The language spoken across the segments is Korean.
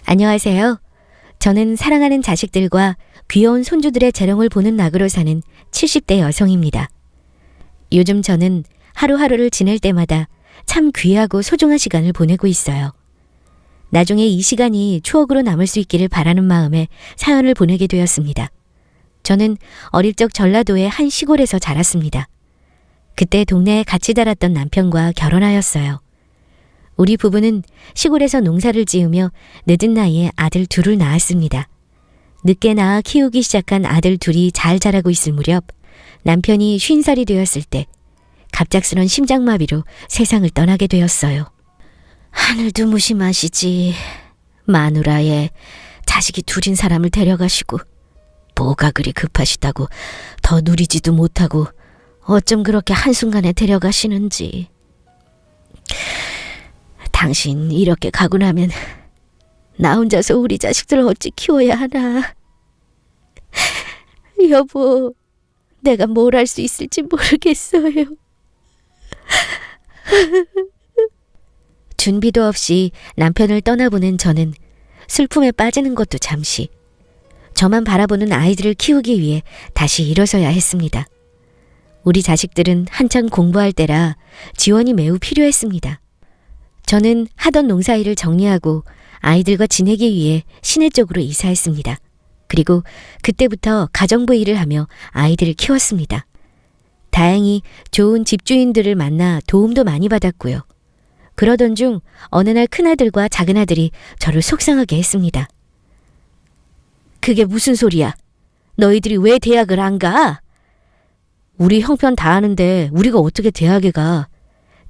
안녕하세요. 저는 사랑하는 자식들과 귀여운 손주들의 재롱을 보는 낙으로 사는 70대 여성입니다. 요즘 저는 하루하루를 지낼 때마다 참 귀하고 소중한 시간을 보내고 있어요. 나중에 이 시간이 추억으로 남을 수 있기를 바라는 마음에 사연을 보내게 되었습니다. 저는 어릴 적 전라도의 한 시골에서 자랐습니다. 그때 동네에 같이 자랐던 남편과 결혼하였어요. 우리 부부는 시골에서 농사를 지으며 늦은 나이에 아들 둘을 낳았습니다. 늦게 낳아 키우기 시작한 아들 둘이 잘 자라고 있을 무렵 남편이 50살이 되었을 때 갑작스런 심장마비로 세상을 떠나게 되었어요. 하늘도 무심하시지. 마누라에 자식이 둘인 사람을 데려가시고 뭐가 그리 급하시다고 더 누리지도 못하고 어쩜 그렇게 한순간에 데려가시는지. 당신 이렇게 가고 나면 나 혼자서 우리 자식들 어찌 키워야 하나. 여보, 내가 뭘 할 수 있을지 모르겠어요. 준비도 없이 남편을 떠나보낸 저는 슬픔에 빠지는 것도 잠시, 저만 바라보는 아이들을 키우기 위해 다시 일어서야 했습니다. 우리 자식들은 한창 공부할 때라 지원이 매우 필요했습니다. 저는 하던 농사일을 정리하고 아이들과 지내기 위해 시내 쪽으로 이사했습니다. 그리고 그때부터 가정부 일을 하며 아이들을 키웠습니다. 다행히 좋은 집주인들을 만나 도움도 많이 받았고요. 그러던 중 어느 날 큰아들과 작은아들이 저를 속상하게 했습니다. 그게 무슨 소리야? 너희들이 왜 대학을 안 가? 우리 형편 다 아는데 우리가 어떻게 대학에 가?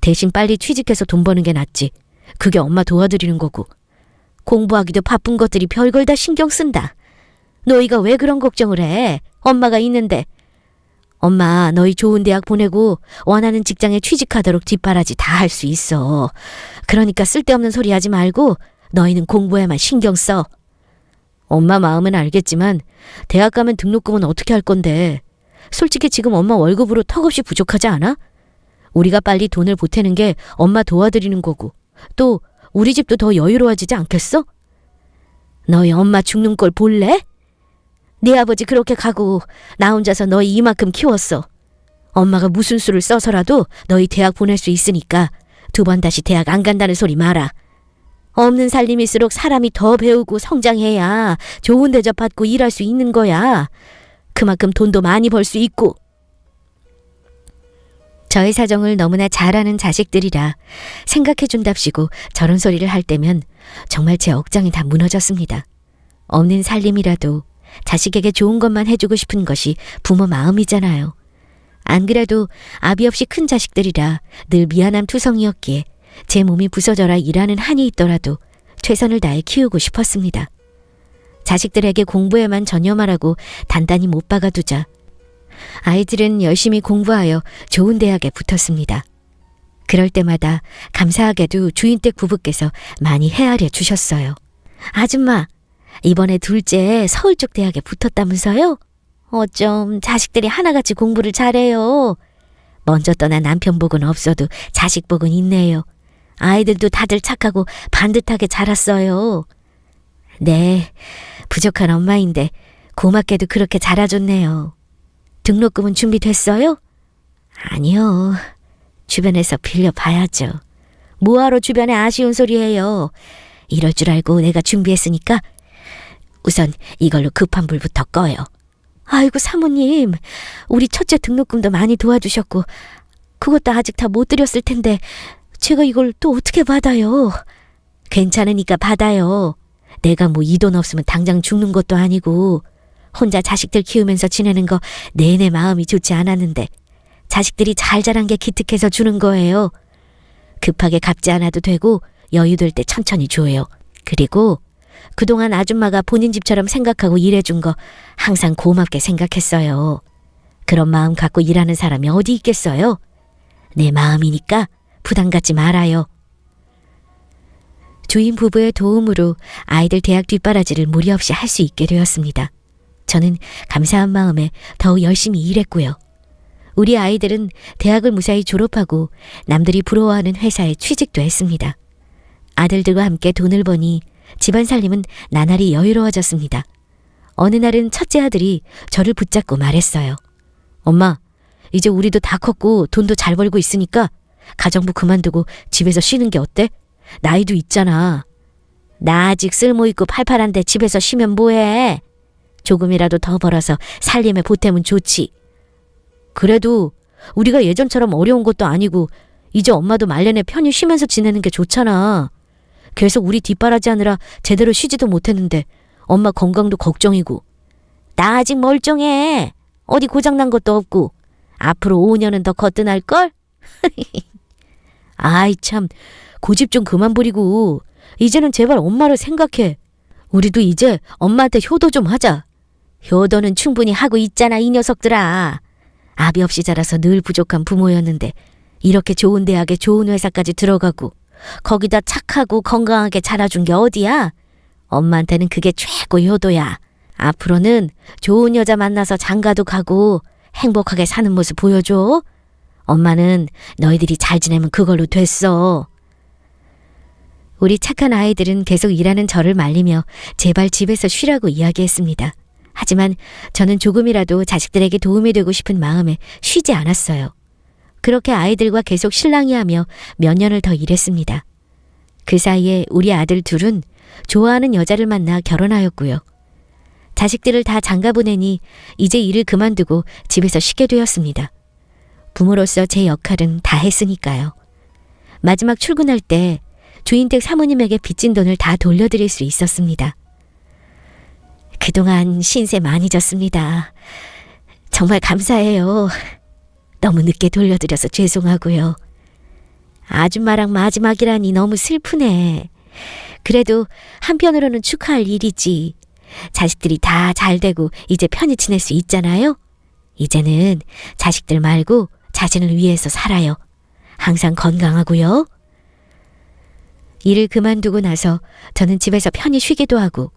대신 빨리 취직해서 돈 버는 게 낫지. 그게 엄마 도와드리는 거고. 공부하기도 바쁜 것들이 별걸 다 신경 쓴다. 너희가 왜 그런 걱정을 해? 엄마가 있는데. 엄마 너희 좋은 대학 보내고 원하는 직장에 취직하도록 뒷바라지 다 할 수 있어. 그러니까 쓸데없는 소리 하지 말고 너희는 공부에만 신경 써. 엄마 마음은 알겠지만 대학 가면 등록금은 어떻게 할 건데. 솔직히 지금 엄마 월급으로 턱없이 부족하지 않아? 우리가 빨리 돈을 보태는 게 엄마 도와드리는 거고 또 우리 집도 더 여유로워지지 않겠어? 너희 엄마 죽는 꼴 볼래? 네 아버지 그렇게 가고 나 혼자서 너희 이만큼 키웠어. 엄마가 무슨 수를 써서라도 너희 대학 보낼 수 있으니까 두 번 다시 대학 안 간다는 소리 마라. 없는 살림일수록 사람이 더 배우고 성장해야 좋은 대접 받고 일할 수 있는 거야. 그만큼 돈도 많이 벌 수 있고. 저의 사정을 너무나 잘 아는 자식들이라 생각해준답시고 저런 소리를 할 때면 정말 제 억장이 다 무너졌습니다. 없는 살림이라도 자식에게 좋은 것만 해주고 싶은 것이 부모 마음이잖아요. 안 그래도 아비 없이 큰 자식들이라 늘 미안함 투성이었기에 제 몸이 부서져라 일하는 한이 있더라도 최선을 다해 키우고 싶었습니다. 자식들에게 공부에만 전념하라고 단단히 못 박아두자 아이들은 열심히 공부하여 좋은 대학에 붙었습니다. 그럴 때마다 감사하게도 주인댁 부부께서 많이 헤아려 주셨어요. 아줌마, 이번에 둘째 서울 쪽 대학에 붙었다면서요? 어쩜 자식들이 하나같이 공부를 잘해요. 먼저 떠난 남편 복은 없어도 자식 복은 있네요. 아이들도 다들 착하고 반듯하게 자랐어요. 네, 부족한 엄마인데 고맙게도 그렇게 자라줬네요. 등록금은 준비됐어요? 아니요. 주변에서 빌려봐야죠. 뭐하러 주변에 아쉬운 소리 해요. 이럴 줄 알고 내가 준비했으니까 우선 이걸로 급한 불부터 꺼요. 아이고 사모님, 우리 첫째 등록금도 많이 도와주셨고 그것도 아직 다 못 드렸을 텐데 제가 이걸 또 어떻게 받아요? 괜찮으니까 받아요. 내가 뭐 이 돈 없으면 당장 죽는 것도 아니고 혼자 자식들 키우면서 지내는 거 내내 마음이 좋지 않았는데 자식들이 잘 자란 게 기특해서 주는 거예요. 급하게 갚지 않아도 되고 여유될 때 천천히 줘요. 그리고 그동안 아줌마가 본인 집처럼 생각하고 일해준 거 항상 고맙게 생각했어요. 그런 마음 갖고 일하는 사람이 어디 있겠어요? 내 마음이니까 부담 갖지 말아요. 주인 부부의 도움으로 아이들 대학 뒷바라지를 무리 없이 할 수 있게 되었습니다. 저는 감사한 마음에 더욱 열심히 일했고요. 우리 아이들은 대학을 무사히 졸업하고 남들이 부러워하는 회사에 취직도 했습니다. 아들들과 함께 돈을 버니 집안 살림은 나날이 여유로워졌습니다. 어느 날은 첫째 아들이 저를 붙잡고 말했어요. 엄마, 이제 우리도 다 컸고 돈도 잘 벌고 있으니까 가정부 그만두고 집에서 쉬는 게 어때? 나이도 있잖아. 나 아직 쓸모있고 팔팔한데 집에서 쉬면 뭐해? 조금이라도 더 벌어서 살림에 보태면 좋지. 그래도 우리가 예전처럼 어려운 것도 아니고 이제 엄마도 말년에 편히 쉬면서 지내는 게 좋잖아. 계속 우리 뒷바라지하느라 제대로 쉬지도 못했는데 엄마 건강도 걱정이고. 나 아직 멀쩡해. 어디 고장난 것도 없고. 앞으로 5년은 더 거뜬할걸? 아이 참, 고집 좀 그만 부리고 이제는 제발 엄마를 생각해. 우리도 이제 엄마한테 효도 좀 하자. 효도는 충분히 하고 있잖아, 이 녀석들아. 아비 없이 자라서 늘 부족한 부모였는데 이렇게 좋은 대학에 좋은 회사까지 들어가고 거기다 착하고 건강하게 자라준 게 어디야? 엄마한테는 그게 최고 효도야. 앞으로는 좋은 여자 만나서 장가도 가고 행복하게 사는 모습 보여줘. 엄마는 너희들이 잘 지내면 그걸로 됐어. 우리 착한 아이들은 계속 일하는 저를 말리며 제발 집에서 쉬라고 이야기했습니다. 하지만 저는 조금이라도 자식들에게 도움이 되고 싶은 마음에 쉬지 않았어요. 그렇게 아이들과 계속 실랑이하며 몇 년을 더 일했습니다. 그 사이에 우리 아들 둘은 좋아하는 여자를 만나 결혼하였고요. 자식들을 다 장가 보내니 이제 일을 그만두고 집에서 쉬게 되었습니다. 부모로서 제 역할은 다 했으니까요. 마지막 출근할 때 주인댁 사모님에게 빚진 돈을 다 돌려드릴 수 있었습니다. 그동안 신세 많이 졌습니다. 정말 감사해요. 너무 늦게 돌려드려서 죄송하고요. 아줌마랑 마지막이라니 너무 슬프네. 그래도 한편으로는 축하할 일이지. 자식들이 다 잘되고 이제 편히 지낼 수 있잖아요. 이제는 자식들 말고 자신을 위해서 살아요. 항상 건강하고요. 일을 그만두고 나서 저는 집에서 편히 쉬기도 하고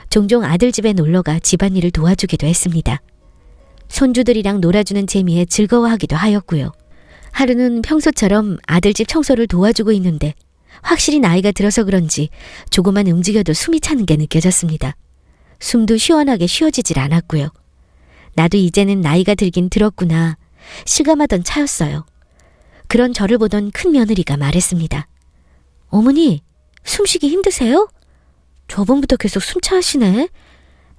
종종 아들 집에 놀러가 집안일을 도와주기도 했습니다. 손주들이랑 놀아주는 재미에 즐거워하기도 하였고요. 하루는 평소처럼 아들 집 청소를 도와주고 있는데 확실히 나이가 들어서 그런지 조금만 움직여도 숨이 차는 게 느껴졌습니다. 숨도 시원하게 쉬어지질 않았고요. 나도 이제는 나이가 들긴 들었구나 실감하던 차였어요. 그런 저를 보던 큰 며느리가 말했습니다. 어머니, 숨쉬기 힘드세요? 저번부터 계속 숨차하시네.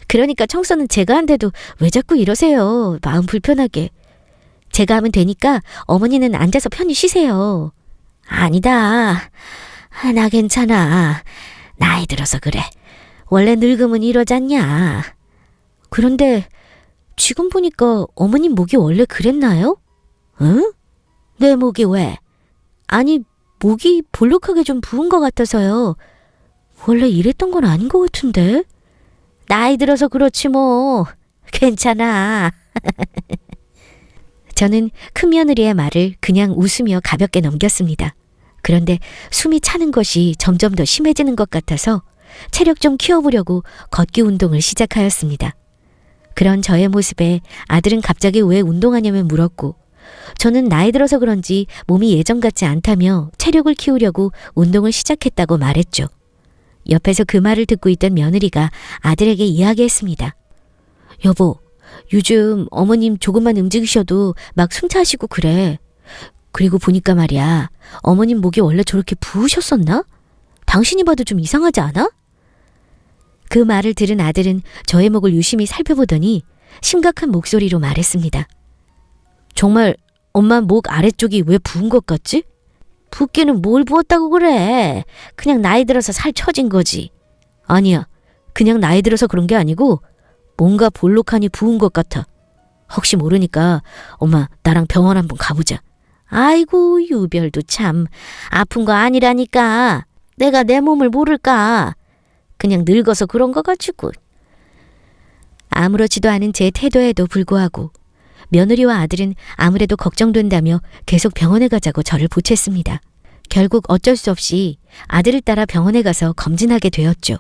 그러니까 청소는 제가 한데도 왜 자꾸 이러세요. 마음 불편하게. 제가 하면 되니까 어머니는 앉아서 편히 쉬세요. 아니다. 나 괜찮아. 나이 들어서 그래. 원래 늙으면 이러잖냐. 그런데 지금 보니까 어머님 목이 원래 그랬나요? 응? 내 목이 왜? 아니, 목이 볼록하게 좀 부은 것 같아서요. 원래 이랬던 건 아닌 것 같은데. 나이 들어서 그렇지 뭐. 괜찮아. 저는 큰며느리의 말을 그냥 웃으며 가볍게 넘겼습니다. 그런데 숨이 차는 것이 점점 더 심해지는 것 같아서 체력 좀 키워보려고 걷기 운동을 시작하였습니다. 그런 저의 모습에 아들은 갑자기 왜 운동하냐며 물었고 저는 나이 들어서 그런지 몸이 예전 같지 않다며 체력을 키우려고 운동을 시작했다고 말했죠. 옆에서 그 말을 듣고 있던 며느리가 아들에게 이야기했습니다. 여보, 요즘 어머님 조금만 움직이셔도 막 숨차시고 그래. 그리고 보니까 말이야, 어머님 목이 원래 저렇게 부으셨었나? 당신이 봐도 좀 이상하지 않아? 그 말을 들은 아들은 저의 목을 유심히 살펴보더니 심각한 목소리로 말했습니다. 정말 엄마 목 아래쪽이 왜 부은 것 같지? 붓기는 뭘 부었다고 그래. 그냥 나이 들어서 살 처진 거지. 아니야, 그냥 나이 들어서 그런 게 아니고 뭔가 볼록하니 부은 것 같아. 혹시 모르니까 엄마 나랑 병원 한번 가보자. 아이고 유별도 참 아픈 거 아니라니까. 내가 내 몸을 모를까. 그냥 늙어서 그런 거 가지고. 아무렇지도 않은 제 태도에도 불구하고 며느리와 아들은 아무래도 걱정된다며 계속 병원에 가자고 저를 보챘습니다. 결국 어쩔 수 없이 아들을 따라 병원에 가서 검진하게 되었죠.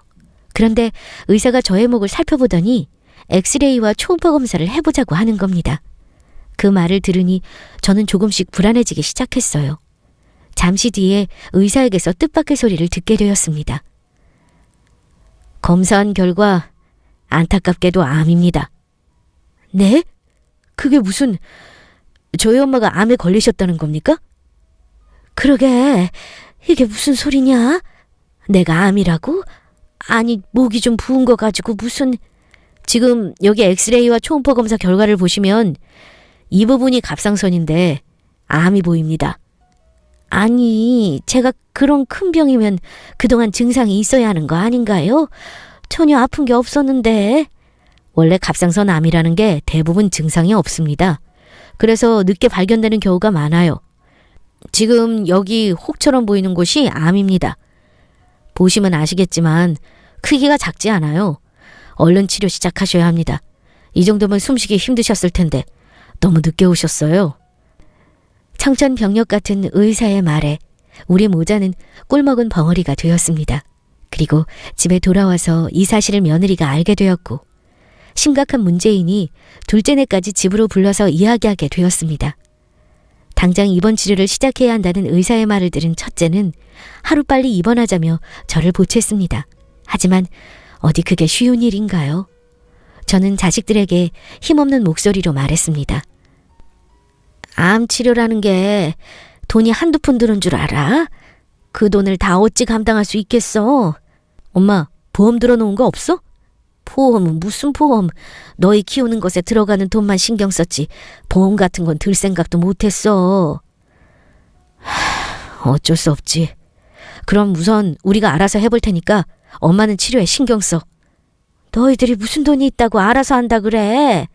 그런데 의사가 저의 목을 살펴보더니 엑스레이와 초음파 검사를 해보자고 하는 겁니다. 그 말을 들으니 저는 조금씩 불안해지기 시작했어요. 잠시 뒤에 의사에게서 뜻밖의 소리를 듣게 되었습니다. 검사한 결과 안타깝게도 암입니다. 네? 그게 무슨... 저희 엄마가 암에 걸리셨다는 겁니까? 그러게, 이게 무슨 소리냐? 내가 암이라고? 아니, 목이 좀 부은 거 가지고 무슨... 지금 여기 엑스레이와 초음파 검사 결과를 보시면 이 부분이 갑상선인데 암이 보입니다. 아니, 제가 그런 큰 병이면 그동안 증상이 있어야 하는 거 아닌가요? 전혀 아픈 게 없었는데. 원래 갑상선 암이라는 게 대부분 증상이 없습니다. 그래서 늦게 발견되는 경우가 많아요. 지금 여기 혹처럼 보이는 곳이 암입니다. 보시면 아시겠지만 크기가 작지 않아요. 얼른 치료 시작하셔야 합니다. 이 정도면 숨쉬기 힘드셨을 텐데 너무 늦게 오셨어요. 청천벽력 같은 의사의 말에 우리 모자는 꿀먹은 벙어리가 되었습니다. 그리고 집에 돌아와서 이 사실을 며느리가 알게 되었고 심각한 문제이니 둘째네까지 집으로 불러서 이야기하게 되었습니다. 당장 입원 치료를 시작해야 한다는 의사의 말을 들은 첫째는 하루빨리 입원하자며 저를 보챘습니다. 하지만 어디 그게 쉬운 일인가요? 저는 자식들에게 힘없는 목소리로 말했습니다. 암 치료라는 게 돈이 한두 푼 드는 줄 알아? 그 돈을 다 어찌 감당할 수 있겠어? 엄마, 보험 들어놓은 거 없어? 보험은 무슨 보험? 너희 키우는 것에 들어가는 돈만 신경 썼지 보험 같은 건 들 생각도 못했어. 어쩔 수 없지. 그럼 우선 우리가 알아서 해볼 테니까 엄마는 치료에 신경 써. 너희들이 무슨 돈이 있다고 알아서 한다 그래?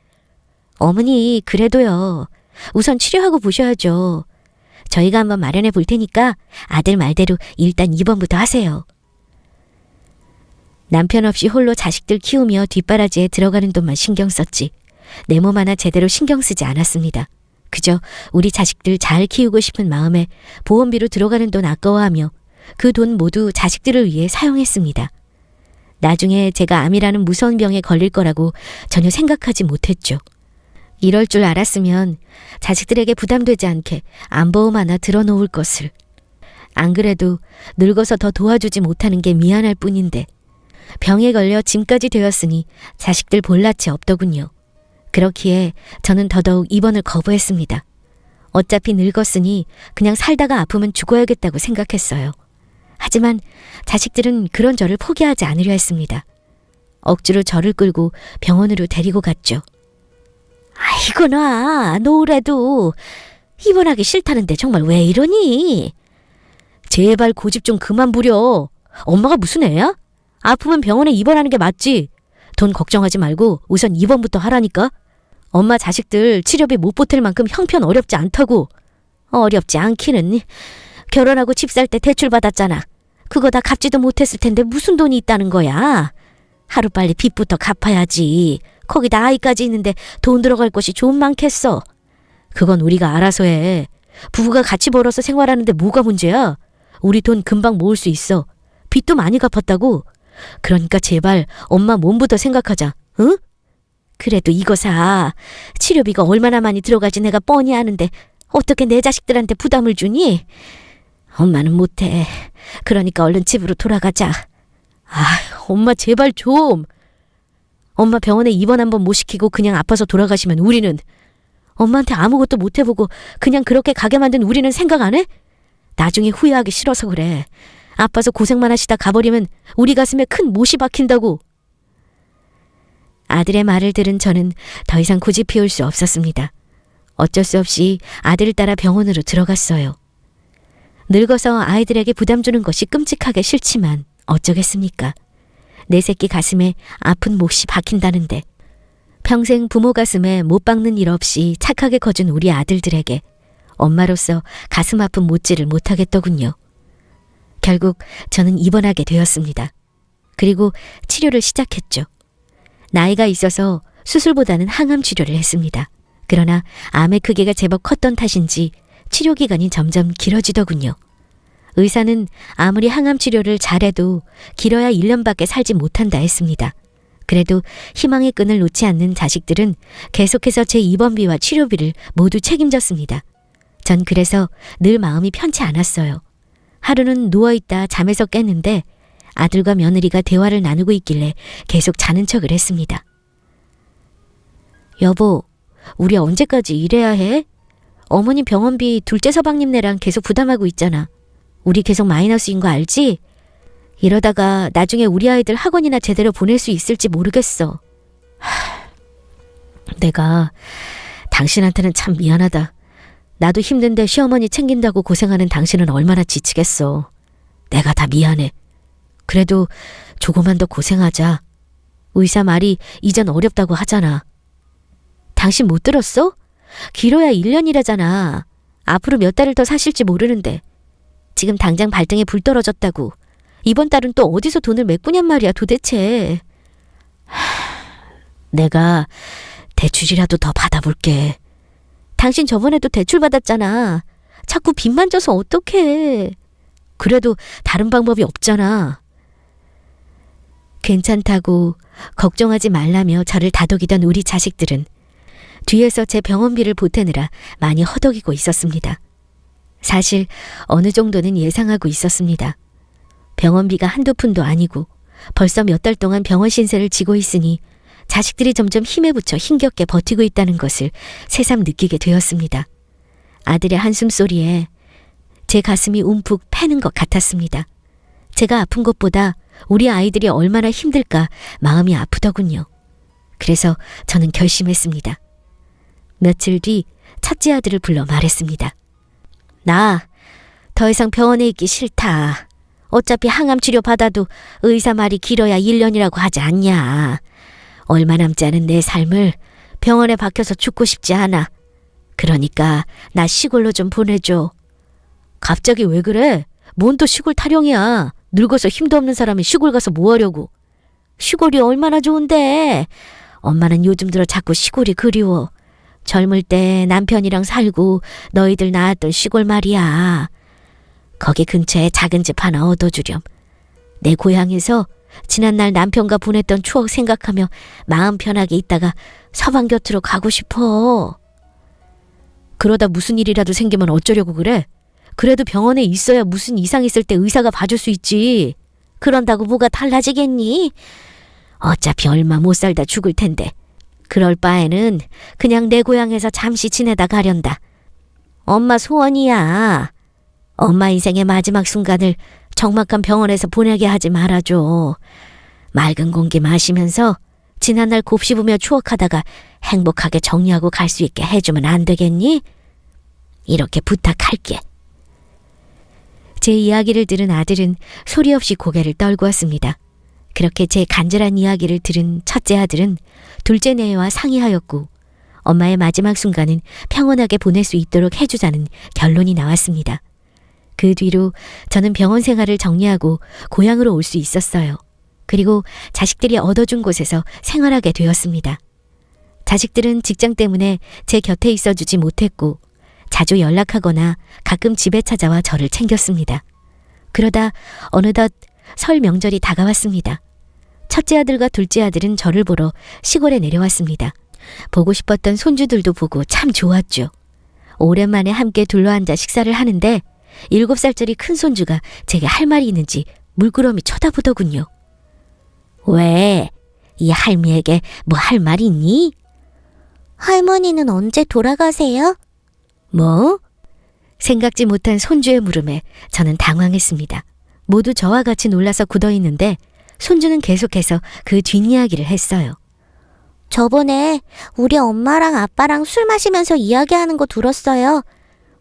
어머니, 그래도요. 우선 치료하고 보셔야죠. 저희가 한번 마련해 볼 테니까 아들 말대로 일단 입원부터 하세요. 남편 없이 홀로 자식들 키우며 뒷바라지에 들어가는 돈만 신경 썼지 내 몸 하나 제대로 신경 쓰지 않았습니다. 그저 우리 자식들 잘 키우고 싶은 마음에 보험비로 들어가는 돈 아까워하며 그 돈 모두 자식들을 위해 사용했습니다. 나중에 제가 암이라는 무서운 병에 걸릴 거라고 전혀 생각하지 못했죠. 이럴 줄 알았으면 자식들에게 부담되지 않게 암보험 하나 들어놓을 것을. 안 그래도 늙어서 더 도와주지 못하는 게 미안할 뿐인데 병에 걸려 짐까지 되었으니 자식들 볼낯이 없더군요. 그렇기에 저는 더더욱 입원을 거부했습니다. 어차피 늙었으니 그냥 살다가 아프면 죽어야겠다고 생각했어요. 하지만 자식들은 그런 저를 포기하지 않으려 했습니다. 억지로 저를 끌고 병원으로 데리고 갔죠. 아이고 나 노래도 입원하기 싫다는데 정말 왜 이러니? 제발 고집 좀 그만 부려. 엄마가 무슨 애야? 아프면 병원에 입원하는 게 맞지. 돈 걱정하지 말고 우선 입원부터 하라니까. 엄마 자식들 치료비 못 보탤 만큼 형편 어렵지 않다고. 어렵지 않기는. 결혼하고 집 살 때 대출 받았잖아. 그거 다 갚지도 못했을 텐데 무슨 돈이 있다는 거야. 하루빨리 빚부터 갚아야지. 거기다 아이까지 있는데 돈 들어갈 곳이 좀 많겠어. 그건 우리가 알아서 해. 부부가 같이 벌어서 생활하는데 뭐가 문제야. 우리 돈 금방 모을 수 있어. 빚도 많이 갚았다고. 그러니까 제발 엄마 몸부터 생각하자. 응? 그래도 이거 사. 치료비가 얼마나 많이 들어갈지 내가 뻔히 아는데 어떻게 내 자식들한테 부담을 주니? 엄마는 못해. 그러니까 얼른 집으로 돌아가자. 아, 엄마 제발 좀. 엄마 병원에 입원 한번 못 시키고 그냥 아파서 돌아가시면 우리는 엄마한테 아무것도 못 해보고 그냥 그렇게 가게 만든 우리는 생각 안 해? 나중에 후회하기 싫어서 그래. 아파서 고생만 하시다 가버리면 우리 가슴에 큰 못이 박힌다고. 아들의 말을 들은 저는 더 이상 고집 피울 수 없었습니다. 어쩔 수 없이 아들을 따라 병원으로 들어갔어요. 늙어서 아이들에게 부담 주는 것이 끔찍하게 싫지만 어쩌겠습니까? 내 새끼 가슴에 아픈 못이 박힌다는데 평생 부모 가슴에 못 박는 일 없이 착하게 커준 우리 아들들에게 엄마로서 가슴 아픈 못질을 못하겠더군요. 결국 저는 입원하게 되었습니다. 그리고 치료를 시작했죠. 나이가 있어서 수술보다는 항암 치료를 했습니다. 그러나 암의 크기가 제법 컸던 탓인지 치료 기간이 점점 길어지더군요. 의사는 아무리 항암 치료를 잘해도 길어야 1년밖에 살지 못한다 했습니다. 그래도 희망의 끈을 놓지 않는 자식들은 계속해서 제 입원비와 치료비를 모두 책임졌습니다. 전 그래서 늘 마음이 편치 않았어요. 하루는 누워있다 잠에서 깼는데 아들과 며느리가 대화를 나누고 있길래 계속 자는 척을 했습니다. 여보, 우리 언제까지 일해야 해? 어머니 병원비 둘째 서방님네랑 계속 부담하고 있잖아. 우리 계속 마이너스인 거 알지? 이러다가 나중에 우리 아이들 학원이나 제대로 보낼 수 있을지 모르겠어. 내가 당신한테는 참 미안하다. 나도 힘든데 시어머니 챙긴다고 고생하는 당신은 얼마나 지치겠어. 내가 다 미안해. 그래도 조금만 더 고생하자. 의사 말이 이젠 어렵다고 하잖아. 당신 못 들었어? 길어야 1년이라잖아. 앞으로 몇 달을 더 사실지 모르는데. 지금 당장 발등에 불 떨어졌다고. 이번 달은 또 어디서 돈을 메꾸냔 말이야 도대체. 내가 대출이라도 더 받아볼게. 당신 저번에도 대출 받았잖아. 자꾸 빚만 져서 어떡해. 그래도 다른 방법이 없잖아. 괜찮다고 걱정하지 말라며 저를 다독이던 우리 자식들은 뒤에서 제 병원비를 보태느라 많이 허덕이고 있었습니다. 사실 어느 정도는 예상하고 있었습니다. 병원비가 한두 푼도 아니고 벌써 몇 달 동안 병원 신세를 지고 있으니 자식들이 점점 힘에 부쳐 힘겹게 버티고 있다는 것을 새삼 느끼게 되었습니다. 아들의 한숨소리에 제 가슴이 움푹 패는 것 같았습니다. 제가 아픈 것보다 우리 아이들이 얼마나 힘들까 마음이 아프더군요. 그래서 저는 결심했습니다. 며칠 뒤 첫째 아들을 불러 말했습니다. 나 더 이상 병원에 있기 싫다. 어차피 항암 치료 받아도 의사 말이 길어야 1년이라고 하지 않냐. 얼마 남지 않은 내 삶을 병원에 박혀서 죽고 싶지 않아. 그러니까 나 시골로 좀 보내줘. 갑자기 왜 그래? 뭔 또 시골 타령이야. 늙어서 힘도 없는 사람이 시골 가서 뭐 하려고. 시골이 얼마나 좋은데. 엄마는 요즘 들어 자꾸 시골이 그리워. 젊을 때 남편이랑 살고 너희들 낳았던 시골 말이야. 거기 근처에 작은 집 하나 얻어주렴. 내 고향에서 지난날 남편과 보냈던 추억 생각하며 마음 편하게 있다가 서방 곁으로 가고 싶어. 그러다 무슨 일이라도 생기면 어쩌려고 그래? 그래도 병원에 있어야 무슨 이상 있을 때 의사가 봐줄 수 있지. 그런다고 뭐가 달라지겠니? 어차피 얼마 못 살다 죽을 텐데. 그럴 바에는 그냥 내 고향에서 잠시 지내다 가련다. 엄마 소원이야. 엄마 인생의 마지막 순간을 적막한 병원에서 보내게 하지 말아줘. 맑은 공기 마시면서 지난날 곱씹으며 추억하다가 행복하게 정리하고 갈 수 있게 해주면 안 되겠니? 이렇게 부탁할게. 제 이야기를 들은 아들은 소리 없이 고개를 떨구었습니다. 그렇게 제 간절한 이야기를 들은 첫째 아들은 둘째 내외와 상의하였고 엄마의 마지막 순간은 평온하게 보낼 수 있도록 해주자는 결론이 나왔습니다. 그 뒤로 저는 병원 생활을 정리하고 고향으로 올 수 있었어요. 그리고 자식들이 얻어준 곳에서 생활하게 되었습니다. 자식들은 직장 때문에 제 곁에 있어주지 못했고 자주 연락하거나 가끔 집에 찾아와 저를 챙겼습니다. 그러다 어느덧 설 명절이 다가왔습니다. 첫째 아들과 둘째 아들은 저를 보러 시골에 내려왔습니다. 보고 싶었던 손주들도 보고 참 좋았죠. 오랜만에 함께 둘러앉아 식사를 하는데 7살짜리 큰 손주가 제게 할 말이 있는지 물끄러미 쳐다보더군요. 왜? 이 할미에게 뭐 할 말이 있니? 할머니는 언제 돌아가세요? 뭐? 생각지 못한 손주의 물음에 저는 당황했습니다. 모두 저와 같이 놀라서 굳어있는데 손주는 계속해서 그 뒷이야기를 했어요. 저번에 우리 엄마랑 아빠랑 술 마시면서 이야기하는 거 들었어요.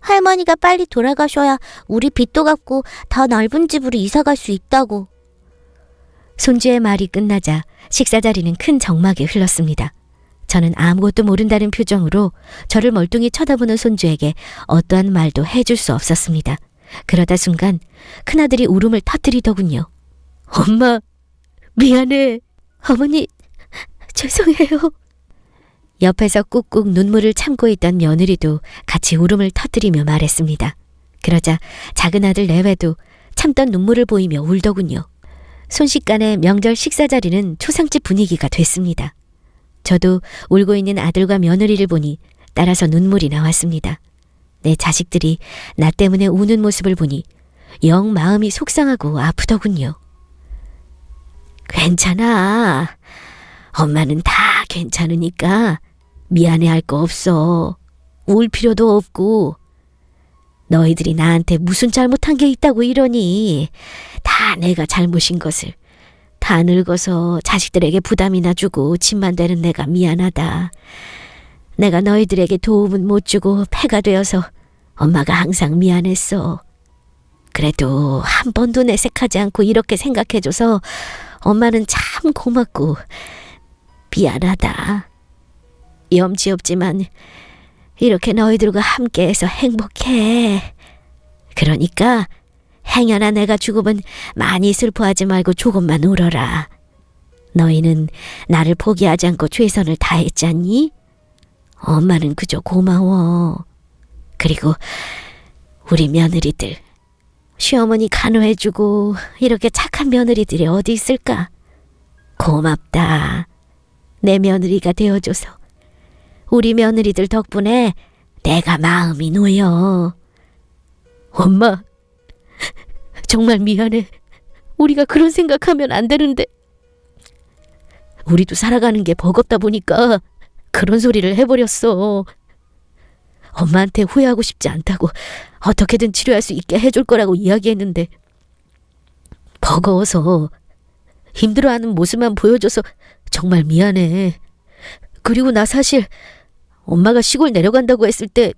할머니가 빨리 돌아가셔야 우리 빚도 갚고 더 넓은 집으로 이사갈 수 있다고. 손주의 말이 끝나자 식사 자리는 큰 정막에 흘렀습니다. 저는 아무것도 모른다는 표정으로 저를 멀뚱히 쳐다보는 손주에게 어떠한 말도 해줄 수 없었습니다. 그러다 순간 큰아들이 울음을 터뜨리더군요. 엄마, 미안해. 어머니, 죄송해요. 옆에서 꾹꾹 눈물을 참고 있던 며느리도 같이 울음을 터뜨리며 말했습니다. 그러자 작은 아들 내외도 참던 눈물을 보이며 울더군요. 순식간에 명절 식사 자리는 초상집 분위기가 됐습니다. 저도 울고 있는 아들과 며느리를 보니 따라서 눈물이 나왔습니다. 내 자식들이 나 때문에 우는 모습을 보니 영 마음이 속상하고 아프더군요. 괜찮아. 엄마는 다 괜찮으니까 미안해할 거 없어. 울 필요도 없고. 너희들이 나한테 무슨 잘못한 게 있다고 이러니. 다 내가 잘못인 것을. 다 늙어서 자식들에게 부담이나 주고 짐만 되는 내가 미안하다. 내가 너희들에게 도움은 못 주고 패가 되어서 엄마가 항상 미안했어. 그래도 한 번도 내색하지 않고 이렇게 생각해줘서 엄마는 참 고맙고 미안하다. 염치 없지만 이렇게 너희들과 함께해서 행복해. 그러니까 행여나 내가 죽으면 많이 슬퍼하지 말고 조금만 울어라. 너희는 나를 포기하지 않고 최선을 다했잖니? 엄마는 그저 고마워. 그리고 우리 며느리들, 시어머니 간호해주고 이렇게 착한 며느리들이 어디 있을까? 고맙다. 내 며느리가 되어줘서. 우리 며느리들 덕분에 내가 마음이 놓여. 엄마, 정말 미안해. 우리가 그런 생각하면 안 되는데. 우리도 살아가는 게 버겁다 보니까 그런 소리를 해버렸어. 엄마한테 후회하고 싶지 않다고 어떻게든 치료할 수 있게 해줄 거라고 이야기했는데 버거워서 힘들어하는 모습만 보여줘서 정말 미안해. 그리고 나 사실 엄마가 시골 내려간다고 했을 때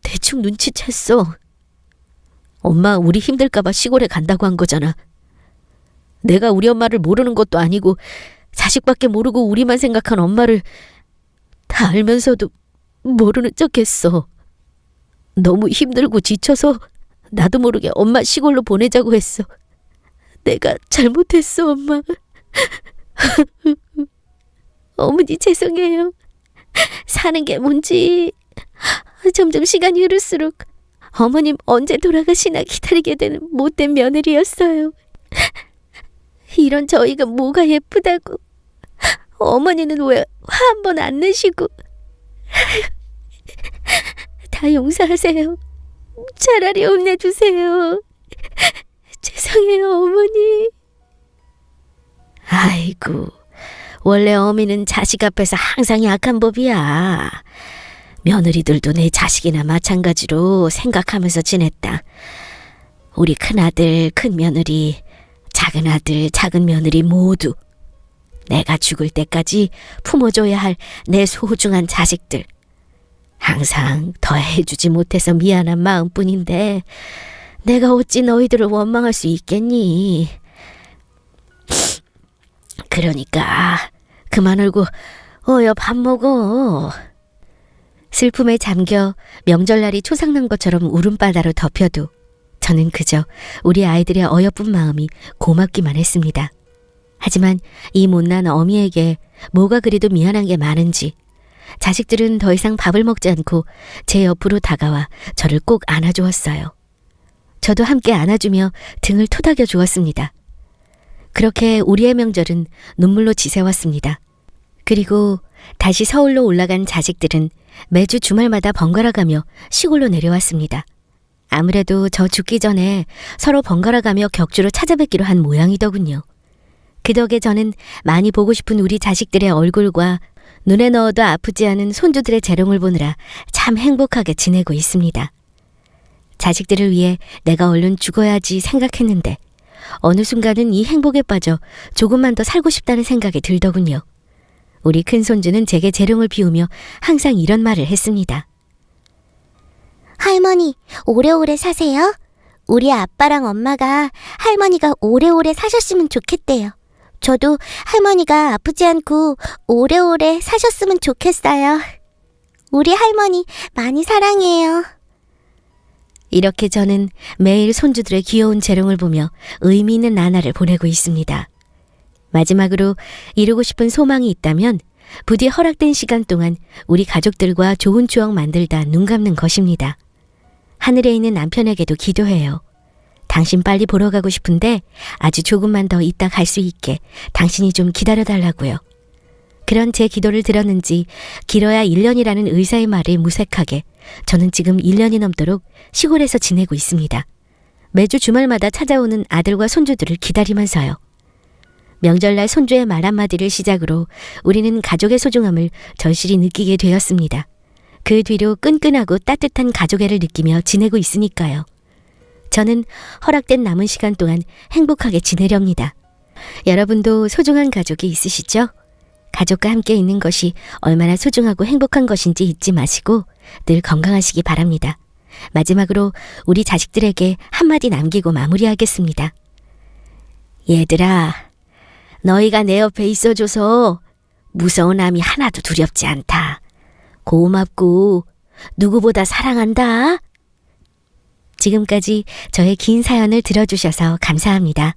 대충 눈치챘어. 엄마 우리 힘들까봐 시골에 간다고 한 거잖아. 내가 우리 엄마를 모르는 것도 아니고 자식밖에 모르고 우리만 생각한 엄마를 다 알면서도 모르는 척했어. 너무 힘들고 지쳐서 나도 모르게 엄마 시골로 보내자고 했어. 내가 잘못했어, 엄마. 어머니 죄송해요. 사는 게 뭔지 점점 시간이 흐를수록 어머님 언제 돌아가시나 기다리게 되는 못된 며느리였어요. 이런 저희가 뭐가 예쁘다고. 어머니는 왜 화 한 번 안 내시고. 다 용서하세요. 차라리 혼내주세요. 죄송해요, 어머니. 아이고, 원래 어미는 자식 앞에서 항상 약한 법이야. 며느리들도 내 자식이나 마찬가지로 생각하면서 지냈다. 우리 큰아들, 큰며느리, 작은아들, 작은며느리 모두 내가 죽을 때까지 품어줘야 할 내 소중한 자식들. 항상 더 해주지 못해서 미안한 마음뿐인데 내가 어찌 너희들을 원망할 수 있겠니? 그러니까 그만 울고 어여 밥 먹어. 슬픔에 잠겨 명절날이 초상난 것처럼 울음바다로 덮여도 저는 그저 우리 아이들의 어여쁜 마음이 고맙기만 했습니다. 하지만 이 못난 어미에게 뭐가 그리도 미안한 게 많은지 자식들은 더 이상 밥을 먹지 않고 제 옆으로 다가와 저를 꼭 안아주었어요. 저도 함께 안아주며 등을 토닥여 주었습니다. 그렇게 우리의 명절은 눈물로 지새웠습니다. 그리고 다시 서울로 올라간 자식들은 매주 주말마다 번갈아 가며 시골로 내려왔습니다. 아무래도 저 죽기 전에 서로 번갈아 가며 격주로 찾아뵙기로 한 모양이더군요. 그 덕에 저는 많이 보고 싶은 우리 자식들의 얼굴과 눈에 넣어도 아프지 않은 손주들의 재롱을 보느라 참 행복하게 지내고 있습니다. 자식들을 위해 내가 얼른 죽어야지 생각했는데 어느 순간은 이 행복에 빠져 조금만 더 살고 싶다는 생각이 들더군요. 우리 큰손주는 제게 재롱을 피우며 항상 이런 말을 했습니다. 할머니, 오래오래 사세요. 우리 아빠랑 엄마가 할머니가 오래오래 사셨으면 좋겠대요. 저도 할머니가 아프지 않고 오래오래 사셨으면 좋겠어요. 우리 할머니 많이 사랑해요. 이렇게 저는 매일 손주들의 귀여운 재롱을 보며 의미 있는 나날을 보내고 있습니다. 마지막으로 이루고 싶은 소망이 있다면 부디 허락된 시간 동안 우리 가족들과 좋은 추억 만들다 눈 감는 것입니다. 하늘에 있는 남편에게도 기도해요. 당신 빨리 보러 가고 싶은데 아주 조금만 더 있다 갈 수 있게 당신이 좀 기다려달라고요. 그런 제 기도를 들었는지 길어야 1년이라는 의사의 말에 무색하게 저는 지금 1년이 넘도록 시골에서 지내고 있습니다. 매주 주말마다 찾아오는 아들과 손주들을 기다리면서요. 명절날 손주의 말 한마디를 시작으로 우리는 가족의 소중함을 절실히 느끼게 되었습니다. 그 뒤로 끈끈하고 따뜻한 가족애를 느끼며 지내고 있으니까요. 저는 허락된 남은 시간 동안 행복하게 지내렵니다. 여러분도 소중한 가족이 있으시죠? 가족과 함께 있는 것이 얼마나 소중하고 행복한 것인지 잊지 마시고 늘 건강하시기 바랍니다. 마지막으로 우리 자식들에게 한마디 남기고 마무리하겠습니다. 얘들아, 너희가 내 옆에 있어줘서 무서운 암이 하나도 두렵지 않다. 고맙고 누구보다 사랑한다. 지금까지 저의 긴 사연을 들어주셔서 감사합니다.